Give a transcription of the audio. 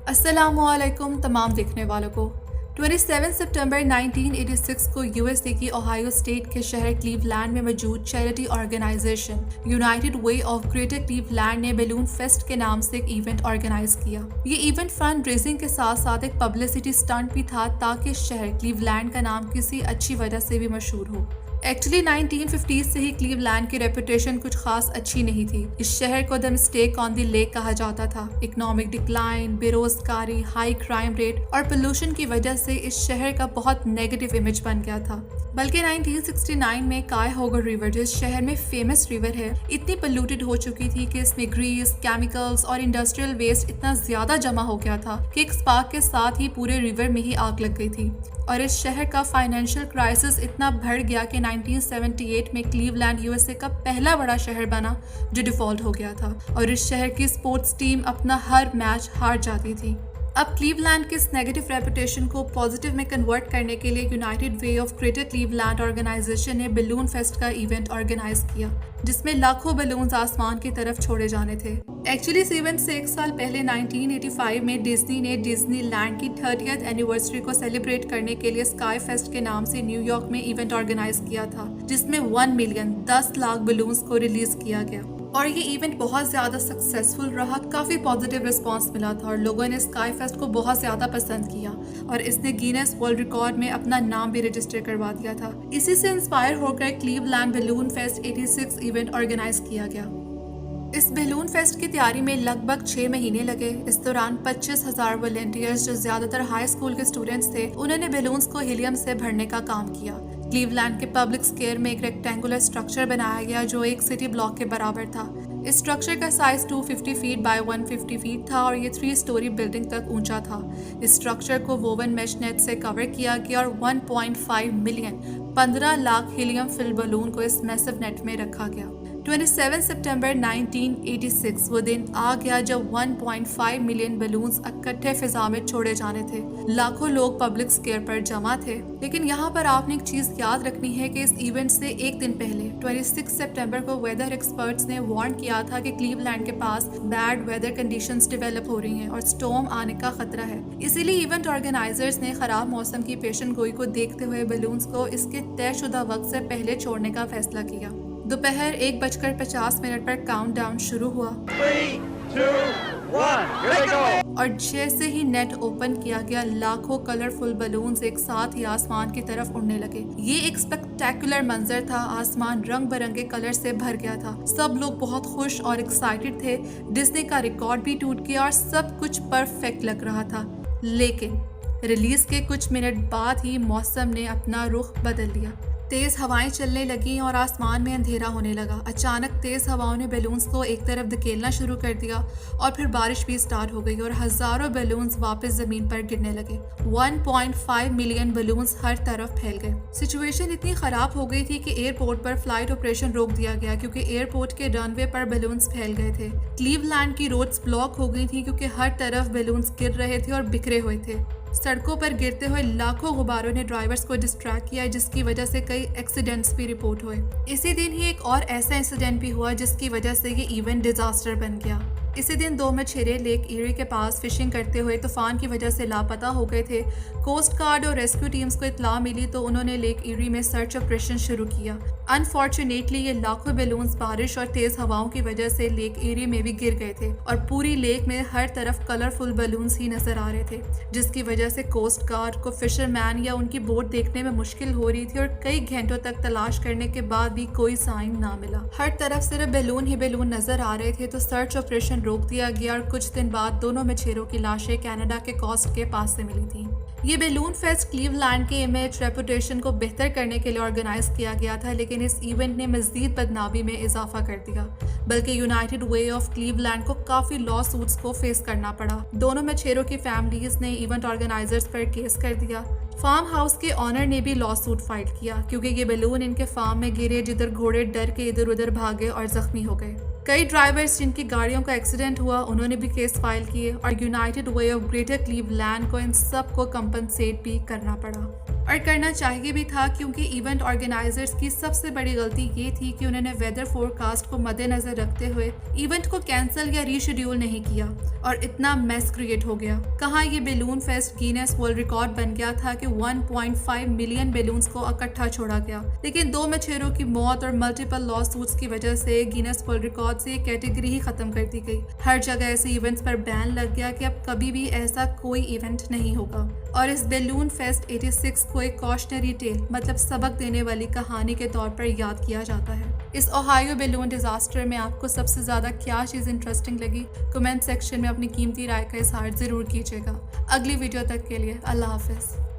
अस्सलामुअलैकुम तमाम देखने वालों को। 27 सितंबर 1986 को यूएसए की ओहायो स्टेट के शहर क्लीवलैंड में मौजूद charity organisation United Way of Greater Cleveland ने बैलून फेस्ट के नाम से एक इवेंट ऑर्गेनाइज किया। ये इवेंट फंड रेजिंग के साथ साथ एक पब्लिसिटी स्टंट भी था ताकि शहर क्लीवलैंड का नाम किसी अच्छी वजह से भी मशहूर हो। एक्चुअली 1950 से ही क्लीवलैंड की रेपुटेशन कुछ खास अच्छी नहीं थी। इस शहर को the mistake on the lake कहा जाता था। इकोनॉमिक डिक्लाइन, बेरोजगारी, हाई क्राइम रेट और पोल्यूशन की वजह से इस शहर का बहुत नेगेटिव इमेज बन गया था। बल्कि 1969 में कायहोगा रिवर, जो इस शहर में फेमस रिवर है, इतनी पोल्यूटेड हो चुकी थी कि इसमें ग्रीस, केमिकल्स और इंडस्ट्रियल वेस्ट इतना ज्यादा जमा हो गया था कि एक स्पार्क के साथ ही पूरे रिवर में ही आग लग गई थी। और इस शहर का फाइनेंशियल क्राइसिस इतना बढ़ गया कि 1978 में क्लीवलैंड यूएसए का पहला बड़ा शहर बना जो डिफॉल्ट हो गया था और इस शहर की स्पोर्ट्स टीम अपना हर मैच हार जाती थी। अब क्लीवलैंड के इस नेगेटिव रेपुटेशन को पॉजिटिव में कन्वर्ट करने के लिए United Way of Greater Cleveland organisation ने बैलून फेस्ट का इवेंट ऑर्गेनाइज किया, जिसमें लाखों बैलून्स आसमान की तरफ छोड़े जाने थे। एक्चुअली इस इवेंट से एक साल पहले 1985 में डिज्नी ने डिज्नीलैंड की 30th एनिवर्सरी को सेलिब्रेट करने के लिए स्काई फेस्ट के नाम से न्यूयॉर्क में इवेंट ऑर्गेनाइज किया था, जिसमें 1 मिलियन 10 लाख बैलून्स को रिलीज किया गया। और ये इवेंट बहुत ज्यादा सक्सेसफुल रहा, काफी पॉजिटिव रिस्पांस मिला था और लोगों ने स्काई फेस्ट को बहुत ज्यादा पसंद किया और इसने गिनेस वर्ल्ड रिकॉर्ड में अपना नाम भी रजिस्टर करवा दिया था। इसी से इंस्पायर होकर Cleveland balloon fest 86 event organise किया गया। इस बैलून फेस्ट की तैयारी में लगभग 6 महीने लगे। इस दौरान 25,000 वॉलंटियर्स, जो ज्यादातर हाई स्कूल के स्टूडेंट्स थे, उन्होंने बैलून्स को हीलियम से भरने का काम किया। क्लीवलैंड के पब्लिक स्क्वायर में एक रेक्टेंगुलर स्ट्रक्चर बनाया गया जो एक सिटी ब्लॉक के बराबर था। इस स्ट्रक्चर का साइज 250 फीट बाय 150 फीट था और ये 3 स्टोरी बिल्डिंग तक ऊंचा था। इस स्ट्रक्चर को वोवन मेश नेट से कवर किया गया और 1.5 million 15 lakh helium field balloon को इस मैसिव नेट में रखा गया। 27 सितंबर 1986 वो दिन आ गया जब 1.5 मिलियन बलून्स इकट्ठे फिजा में छोड़े जाने थे। लाखों लोग पब्लिक स्क्वायर पर जमा थे। लेकिन यहाँ पर आपने एक चीज याद रखनी है कि इस इवेंट से एक दिन पहले 26 सितंबर को वेदर एक्सपर्ट्स ने वार्न किया था कि क्लीवलैंड के पास बैड वेदर कंडीशंस डेवलप हो रही हैं और स्टॉर्म आने का खतरा है। इसीलिए इवेंट ऑर्गेनाइजर्स ने खराब मौसम की पेशन गोई को देखते हुए बलून्स को इसके तयशुदा वक्त से पहले छोड़ने का फैसला किया। दोपहर 1:50 पर काउंटडाउन शुरू हुआ 3, 2, 1, और जैसे ही नेट ओपन किया गया, लाखों कलरफुल बलून्स एक साथ ही आसमान की तरफ उड़ने लगे। ये एक स्पेक्टेकुलर मंजर था। आसमान रंग बिरंगे कलर से भर गया था। सब लोग बहुत खुश और एक्साइटेड थे। डिज्नी का रिकॉर्ड भी टूट गया और सब कुछ परफेक्ट लग रहा था। लेकिन रिलीज के कुछ मिनट बाद ही मौसम ने अपना रुख बदल लिया। तेज हवाएं चलने लगी और आसमान में अंधेरा होने लगा। अचानक तेज हवाओं ने बैलून्स को एक तरफ धकेलना शुरू कर दिया और फिर बारिश भी स्टार्ट हो गई और हजारों बैलून्स वापस जमीन पर गिरने लगे। 1.5 मिलियन बैलून्स हर तरफ फैल गए। सिचुएशन इतनी खराब हो गई थी कि एयरपोर्ट पर फ्लाइट ऑपरेशन रोक दिया गया क्योंकि एयरपोर्ट के रनवे पर बैलून्स फैल गए थे। क्लीवलैंड की रोड्स ब्लॉक हो गई थी क्योंकि हर तरफ बैलून्स गिर रहे थे और बिखरे हुए थे। सड़कों पर गिरते हुए लाखों गुब्बारों ने ड्राइवर्स को डिस्ट्रैक्ट किया, जिसकी वजह से कई एक्सीडेंट्स भी रिपोर्ट हुए। इसी दिन ही एक और ऐसा इंसिडेंट भी हुआ जिसकी वजह से ये इवेंट डिजास्टर बन गया। इसी दिन 2 मछेरे लेक ईरी के पास फिशिंग करते हुए तूफान की वजह से लापता हो गए थे। कोस्ट गार्ड और रेस्क्यू टीम्स को इत्तला मिली तो उन्होंने लेक ईरी में सर्च ऑपरेशन शुरू किया। अनफॉर्चुनेटली ये लाखों बैलून्स बारिश और तेज हवाओं की वजह से लेक ईरी में भी गिर गए थे और पूरी लेक में हर तरफ कलरफुल बैलून्स ही नजर आ रहे थे, जिसकी वजह से कोस्ट गार्ड को फिशरमैन या उनकी बोट देखने में मुश्किल हो रही थी और कई घंटों तक तलाश करने के बाद भी कोई साइन ना मिला। हर तरफ सिर्फ बैलून ही बैलून नजर आ रहे थे तो सर्च ऑपरेशन रोक दिया गया और कुछ दिन बाद दोनों मछेरों की लाशें कनाडा के कोस्ट के पास से मिली थी। ये बैलून फेस्ट क्लीवलैंड के इमेज रेपुटेशन को बेहतर करने के लिए ऑर्गेनाइज किया गया था, लेकिन इस इवेंट ने मजीद बदनामी में इजाफा कर दिया। बल्कि यूनाइटेड वे ऑफ क्लीवलैंड को काफी लॉ सूट्स को फेस करना पड़ा। दोनों मछेरों की फैमिलीज ने इवेंट ऑर्गेनाइजर्स पर केस कर दिया। फार्म हाउस के ऑनर ने भी लॉ सूट फाइल किया क्योंकि ये बैलून इनके फार्म में गिरे, जिधर घोड़े डर के इधर उधर भागे और जख्मी हो गए। कई ड्राइवर्स जिनकी गाड़ियों का एक्सीडेंट हुआ उन्होंने भी केस फाइल किए और United Way of Greater Cleveland को इन सब को कंपनसेट भी करना पड़ा। और करना चाहिए भी था, क्योंकि इवेंट ऑर्गेनाइजर्स की सबसे बड़ी गलती ये थी कि उन्होंने वेदर फोरकास्ट को मद्देनजर रखते हुए इवेंट को कैंसिल या रीशेड्यूल नहीं किया और इतना मेस क्रिएट हो गया। कहाँ ये balloon fest Guinness world record बन गया था कि 1.5 मिलियन बैलून्स को इकट्ठा छोड़ा गया, लेकिन 2 मछेरों की मौत और मल्टीपल लॉ सूट्स की वजह से गिनेस वर्ल्ड रिकॉर्ड से ये कैटेगरी ही खत्म कर दी गई। हर जगह ऐसे इवेंट्स पर बैन लग गया कि अब कभी भी ऐसा कोई इवेंट नहीं होगा। और इस बैलून फेस्ट 86 को एक कॉशनरी टेल मतलब सबक देने वाली कहानी के तौर पर याद किया जाता है। इस ओहायो बैलून डिजास्टर में आपको सबसे ज्यादा क्या चीज इंटरेस्टिंग लगी, कमेंट सेक्शन में अपनी कीमती राय का इजहार जरूर कीजिएगा। अगली वीडियो तक के लिए अल्लाह हाफिज।